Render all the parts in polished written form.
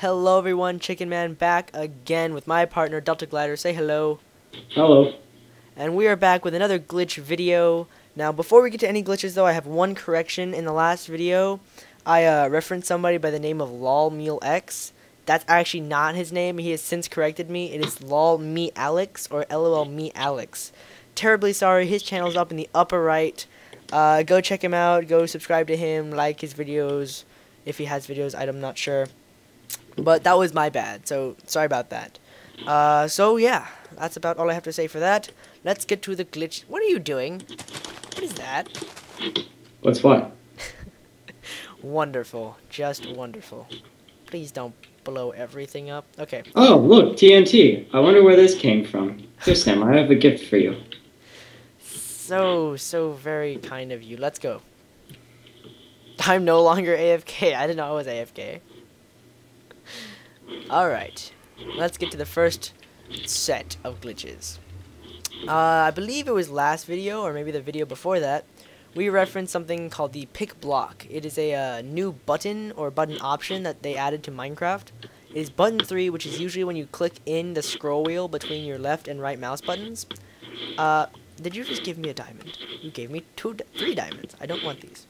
Hello everyone, Chicken Man back again with my partner Delta Glider. Say hello. Hello. And we are back with another glitch video. Now before we get to any glitches though, I have one correction. In the last video, I referenced somebody by the name of LolMealX. That's actually not his name. He has since corrected me. It is LolMeAlex or LOLMeAlex. Terribly sorry. His channel's up in the upper right. Go check him out. Go subscribe to him. Like his videos. If he has videos, I'm not sure. But that was my bad, so sorry about that. So yeah, that's about all I have to say for that. Let's get to the glitch. What are you doing? What is that? What's what? Wonderful. Just wonderful. Please don't blow everything up. Okay. Oh, look, TNT. I wonder where this came from. Here, Sam, I have a gift for you. So very kind of you. Let's go. I'm no longer AFK. I didn't know I was AFK. Alright, let's get to the first set of glitches. I believe it was last video, or maybe the video before that, we referenced something called the pick block. It is a new button, or button option that they added to Minecraft. It is button 3, which is usually when you click in the scroll wheel between your left and right mouse buttons. Did you just give me a diamond? You gave me 3 diamonds. I don't want these.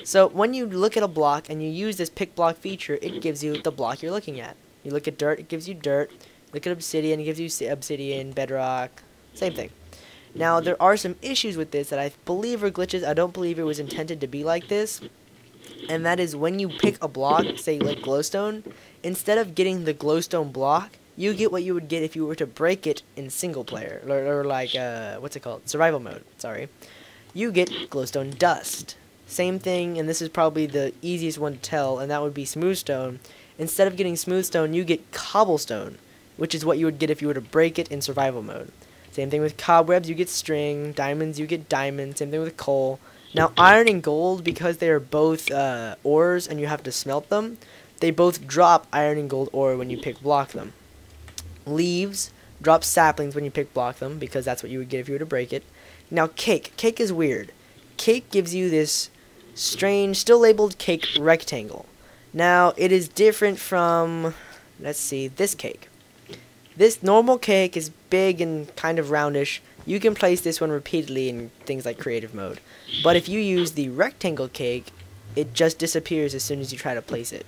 So, when you look at a block and you use this pick block feature, it gives you the block you're looking at. You look at dirt, it gives you dirt. Look at obsidian, it gives you obsidian, bedrock, same thing. Now, there are some issues with this that I believe are glitches. I don't believe it was intended to be like this. And that is when you pick a block, say like glowstone, instead of getting the glowstone block, you get what you would get if you were to break it in single player, or like, what's it called? Survival mode, sorry. You get glowstone dust. Same thing, and this is probably the easiest one to tell, and that would be smoothstone. Instead of getting smoothstone, you get cobblestone, which is what you would get if you were to break it in survival mode. Same thing with cobwebs, you get string. Diamonds, you get diamond. Same thing with coal. Now, iron and gold, because they are both ores and you have to smelt them, they both drop iron and gold ore when you pick block them. Leaves drop saplings when you pick block them, because that's what you would get if you were to break it. Now, cake. Cake is weird. Cake gives you this strange, still labeled cake rectangle. Now, it is different from, let's see, this cake. This normal cake is big and kind of roundish. You can place this one repeatedly in things like creative mode. But if you use the rectangle cake, it just disappears as soon as you try to place it.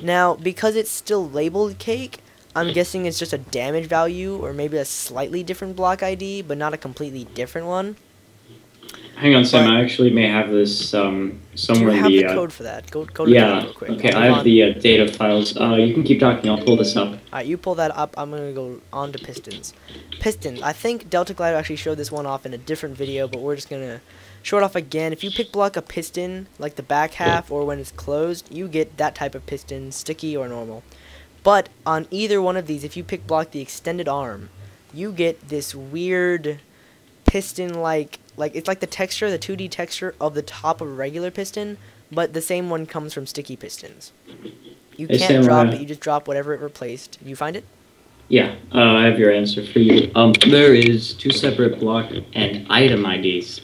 Now, because it's still labeled cake, I'm guessing it's just a damage value or maybe a slightly different block ID, but not a completely different one. Hang on, Sam. I actually may have this somewhere in the... Do you have the code for that? Go to the code real quick. Okay, I have the data files. You can keep talking. I'll pull this up. Alright, you pull that up. I'm going to go on to pistons. Pistons. I think Delta Glider actually showed this one off in a different video, but we're just going to show it off again. If you pick block a piston, like the back half or when it's closed, you get that type of piston, sticky or normal. But on either one of these, if you pick block the extended arm, you get this weird piston-like, it's like the texture, the 2D texture of the top of a regular piston, but the same one comes from sticky pistons. You can't drop it, you just drop whatever it replaced. You find it? Yeah, I have your answer for you. There is 2 separate block and item IDs.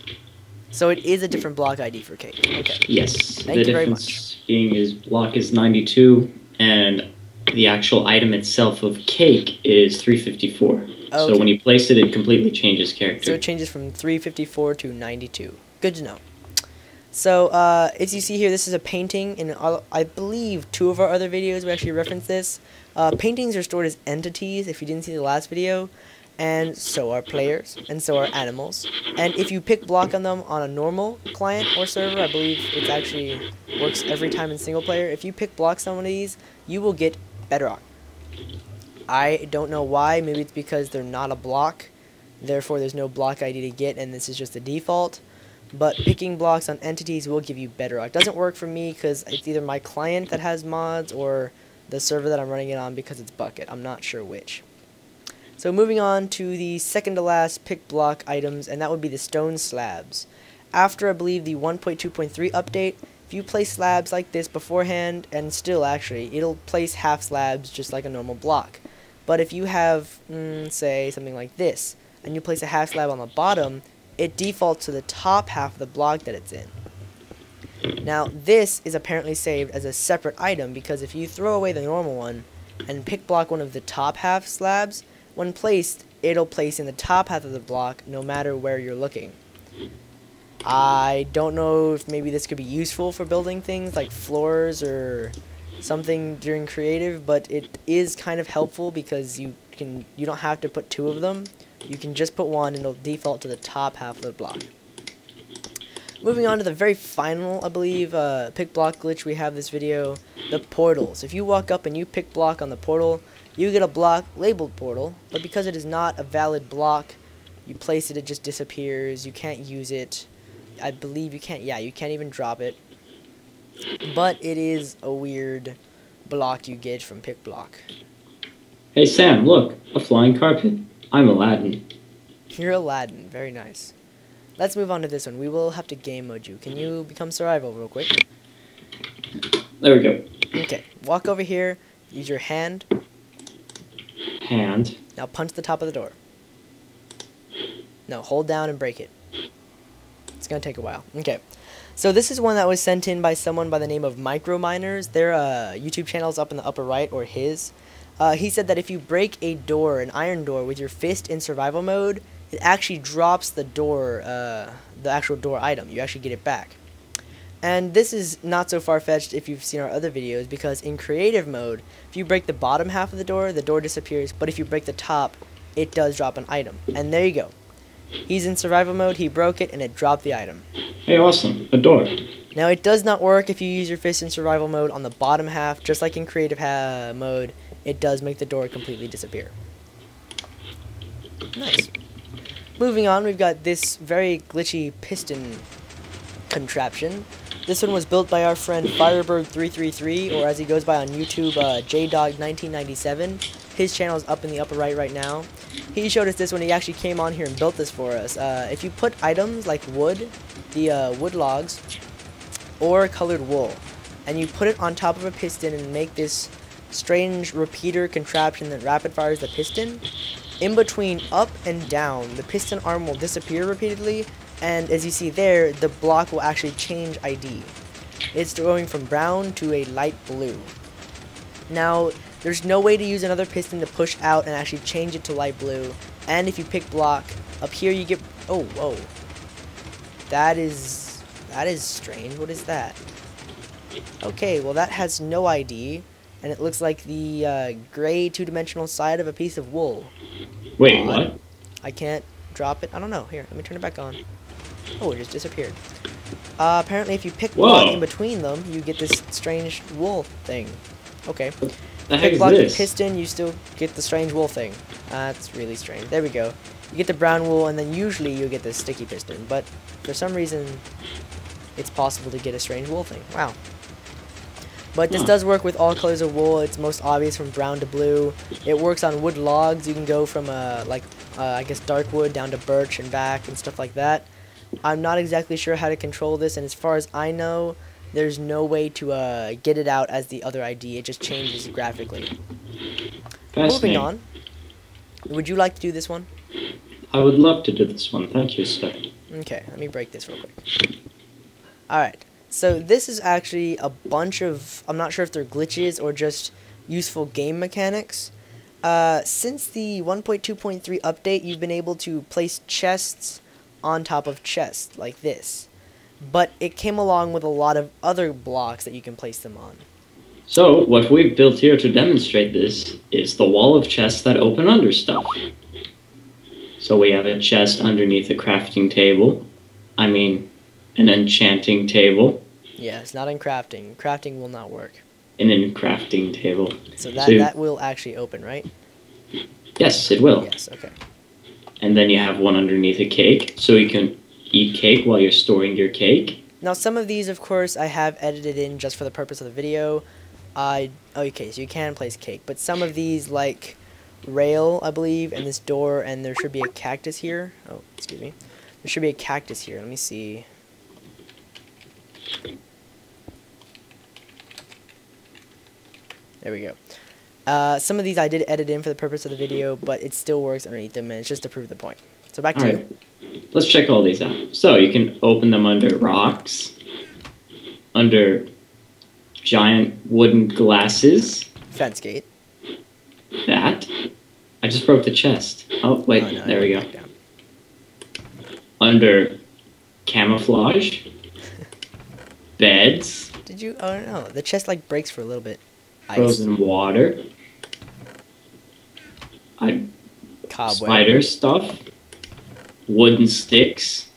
So it is a different block ID for cake. Okay. Yes. Thank you very much. The difference being is block is 92, and the actual item itself of cake is 354. Okay. So when you place it, it completely changes character. So it changes from 354 to 92. Good to know. So, as you see here, this is a painting. In I believe 2 of our other videos we actually reference this. Paintings are stored as entities, if you didn't see the last video. And so are players, and so are animals. And if you pick block on them on a normal client or server, I believe it actually works every time in single player. If you pick blocks on one of these, you will get bedrock. I don't know why. Maybe it's because they're not a block, therefore there's no block ID to get, and this is just the default. But picking blocks on entities will give you bedrock. Doesn't work for me because it's either my client that has mods or the server that I'm running it on because it's bucket. I'm not sure which. So moving on to the second to last pick block items, and that would be the stone slabs. After, I believe, the 1.2.3 update, if you place slabs like this beforehand, and still actually, it'll place half slabs just like a normal block. But if you have, say, something like this, and you place a half slab on the bottom, it defaults to the top half of the block that it's in. Now, this is apparently saved as a separate item, because if you throw away the normal one, and pick block one of the top half slabs. When placed, it'll place in the top half of the block no matter where you're looking. I don't know if maybe this could be useful for building things like floors or something during creative, but it is kind of helpful because you don't have to put 2 of them. You can just put 1 and it'll default to the top half of the block. Moving on to the very final, I believe, pick block glitch we have this video, the portals. If you walk up and you pick block on the portal, you get a block labeled portal, but because it is not a valid block, you place it, it just disappears. You can't use it. I believe you can't, yeah, you can't even drop it. But it is a weird block you get from pick block. Hey Sam, look, a flying carpet. I'm Aladdin. You're Aladdin, very nice. Let's move on to this one. We will have to game mode you. Can you become survival real quick? There we go. Okay, walk over here, use your hand. Hand. Now punch the top of the door. No, hold down and break it. It's gonna take a while. Okay. So this is one that was sent in by someone by the name of Microminers. Their YouTube channel is up in the upper right, or his. He said that if you break a door, an iron door, with your fist in survival mode, it actually drops the door, the actual door item. You actually get it back. And this is not so far-fetched if you've seen our other videos, because in creative mode, if you break the bottom half of the door disappears, but if you break the top, it does drop an item. And there you go. He's in survival mode, he broke it, and it dropped the item. Hey, awesome. A door. Now, it does not work if you use your fist in survival mode on the bottom half. Just like in creative mode, it does make the door completely disappear. Nice. Moving on, we've got this very glitchy piston contraption. This one was built by our friend Firebird333, or as he goes by on YouTube, JDog1997. His channel is up in the upper right now. He showed us this when he actually came on here and built this for us. If you put items like wood, the wood logs, or colored wool, and you put it on top of a piston and make this strange repeater contraption that rapid fires the piston, in between up and down, the piston arm will disappear repeatedly, and as you see there, the block will actually change ID. It's going from brown to a light blue. Now, there's no way to use another piston to push out and actually change it to light blue, and if you pick block, up here you get, oh, whoa. That is strange. What is that? Okay, well that has no ID, and it looks like the gray two-dimensional side of a piece of wool. Wait, what? I can't drop it. I don't know. Here, let me turn it back on. Oh, it just disappeared. Apparently if you pick block in between them, you get this strange wool thing. Okay. The heck pick is block this? the piston, you still get the strange wool thing. That's really strange. There we go. You get the brown wool, and then usually you get the sticky piston, but for some reason, it's possible to get a strange wool thing. Wow. But this does work with all colors of wool. It's most obvious from brown to blue. It works on wood logs. You can go from I guess dark wood down to birch and back and stuff like that. I'm not exactly sure how to control this, and as far as I know, there's no way to get it out as the other ID. It just changes graphically. Moving on. Would you like to do this one? I would love to do this one. Thank you, sir. Okay, let me break this real quick. Alright. So this is actually a bunch of, I'm not sure if they're glitches or just useful game mechanics. Since the 1.2.3 update, you've been able to place chests on top of chests, like this. But it came along with a lot of other blocks that you can place them on. So, what we've built here to demonstrate this is the wall of chests that open under stuff. So we have a chest underneath a crafting table. I mean, an enchanting table. Yeah, it's not in crafting. Crafting will not work. An crafting table. So that will actually open, right? Yes, it will. Yes, okay. And then you have one underneath a cake, so you can eat cake while you're storing your cake. Now, some of these, of course, I have edited in just for the purpose of the video. Okay, so you can place cake, but some of these, like rail, I believe, and this door, and there should be a cactus here. Oh, excuse me. There should be a cactus here. Let me see. There we go. Some of these I did edit in for the purpose of the video, but it still works underneath them, and it's just to prove the point. So back to you. Let's check all these out. So you can open them under rocks, under giant wooden glasses. Fence gate. That? I just broke the chest. Oh, wait, Oh, no, there we go. back down. Under camouflage, beds, Did you? Oh no, the chest like breaks for a little bit. Ice. frozen water, Cobweb. spider stuff, wooden sticks,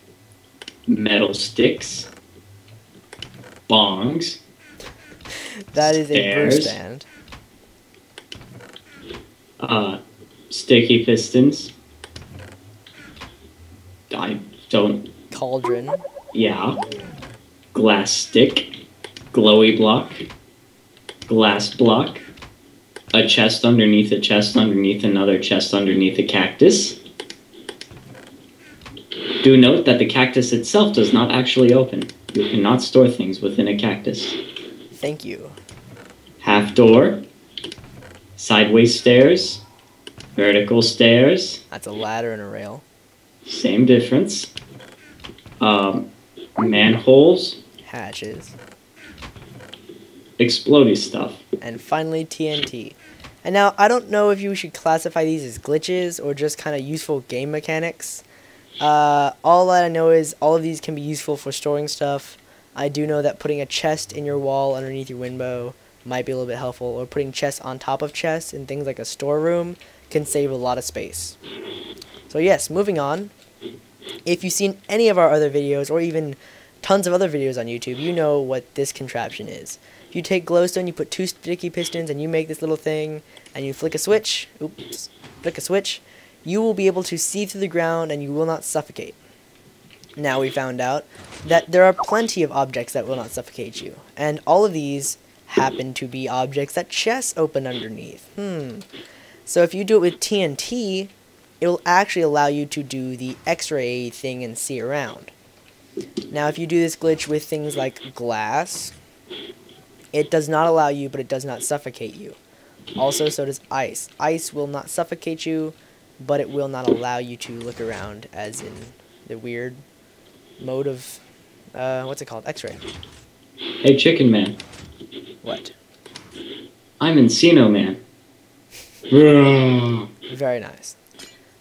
metal sticks, bongs. That is a brew stairs, stand. Sticky pistons. I don't. Cauldron. Yeah. Glass stick, glowy block, glass block, a chest underneath another chest underneath a cactus. Do note that the cactus itself does not actually open. You cannot store things within a cactus. Thank you. Half door, sideways stairs, vertical stairs, That's a ladder and a rail. same difference. Manholes, Hatches. explodey stuff. And finally TNT. And now I don't know if you should classify these as glitches or just kind of useful game mechanics. All that I know is all of these can be useful for storing stuff. I do know that putting a chest in your wall underneath your window might be a little bit helpful, or putting chests on top of chests in things like a storeroom can save a lot of space. So yes, moving on. If you've seen any of our other videos, or even tons of other videos on YouTube, you know what this contraption is. If you take glowstone, you put 2 sticky pistons, and you make this little thing, and you flick a switch, you will be able to see through the ground, and you will not suffocate. Now we found out that there are plenty of objects that will not suffocate you, and all of these happen to be objects that chests open underneath. So if you do it with TNT, it will actually allow you to do the X-ray thing and see around. Now if you do this glitch with things like glass, it does not allow you, but it does not suffocate you. Also, so does ice. Ice will not suffocate you, but it will not allow you to look around, as in the weird mode of, what's it called? X-ray. Hey, Chicken Man. What? I'm Encino Man. Very nice.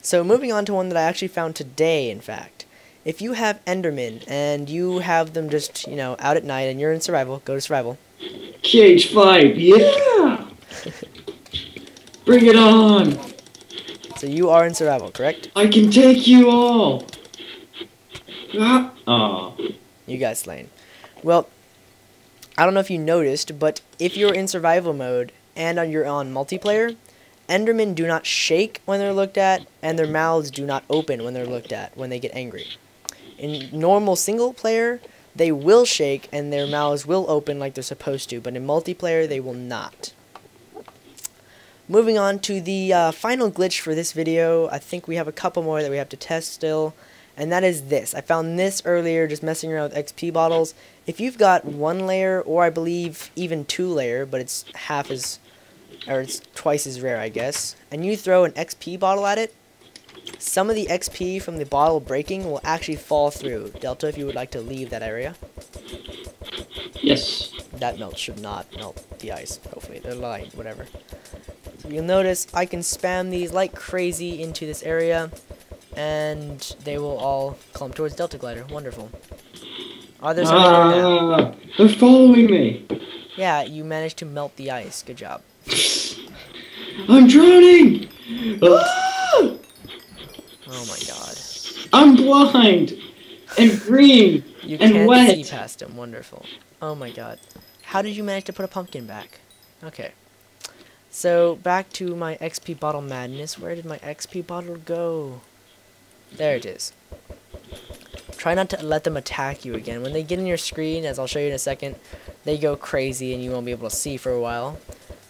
So moving on to one that I actually found today, in fact. If you have Endermen, and you have them just, you know, out at night, and you're in survival, go to survival. Kthxbai, yeah! Bring it on! So you are in survival, correct? I can take you all! Ah. Oh. You got slain. Well, I don't know if you noticed, but if you're in survival mode, and you're on multiplayer, Endermen do not shake when they're looked at, and their mouths do not open when they're looked at, when they get angry. In normal single player, they will shake, and their mouths will open like they're supposed to, but in multiplayer, they will not. Moving on to the final glitch for this video, I think we have a couple more that we have to test still, and that is this. I found this earlier just messing around with XP bottles. If you've got 1 layer, or I believe even 2 layer, but it's half as, or it's twice as rare, I guess, and you throw an XP bottle at it, some of the XP from the bottle breaking will actually fall through. Delta, if you would like to leave that area. Yes. That melt should not melt the ice, hopefully. They're light, whatever. So you'll notice I can spam these like crazy into this area, and they will all clump towards Delta Glider. Wonderful. Are there some there now? They're following me! Yeah, you managed to melt the ice. Good job. I'm drowning! Oh my god. I'm blind! And green! You and can't wet! see past him. Wonderful. Oh my god. How did you manage to put a pumpkin back? Okay. So, back to my XP bottle madness. Where did my XP bottle go? There it is. Try not to let them attack you again. When they get in your screen, as I'll show you in a second, they go crazy and you won't be able to see for a while.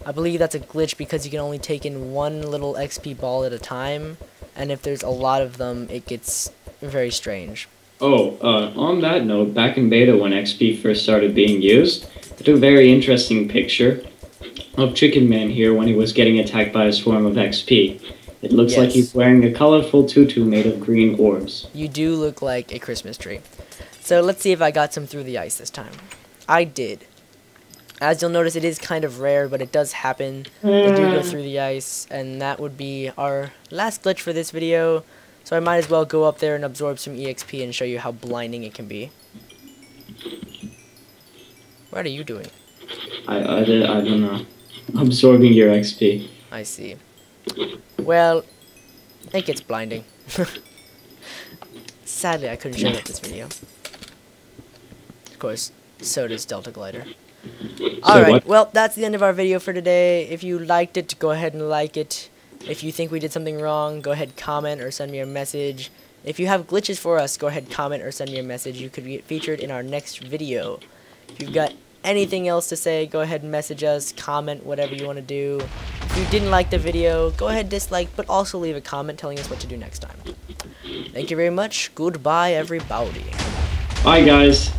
I believe that's a glitch because you can only take in 1 little XP ball at a time, and if there's a lot of them, it gets very strange. Oh, on that note, back in beta when XP first started being used, I took a very interesting picture of Chicken Man here when he was getting attacked by a swarm of XP. It looks like he's wearing a colorful tutu made of green orbs. You do look like a Christmas tree. So let's see if I got some through the ice this time. I did. As you'll notice, it is kind of rare, but it does happen. They do go through the ice, and that would be our last glitch for this video. So I might as well go up there and absorb some EXP and show you how blinding it can be. What are you doing? I don't know. Absorbing your XP. I see. Well, it gets blinding. Sadly, I couldn't show you this video. Of course, so does Delta Glider. Alright, well, that's the end of our video for today. If you liked it, go ahead and like it. If you think we did something wrong, go ahead, comment, or send me a message. If you have glitches for us, go ahead, comment, or send me a message. You could get featured in our next video. If you've got anything else to say, go ahead and message us, comment, whatever you want to do. If you didn't like the video, go ahead, dislike, but also leave a comment telling us what to do next time. Thank you very much. Goodbye, everybody. Bye, guys.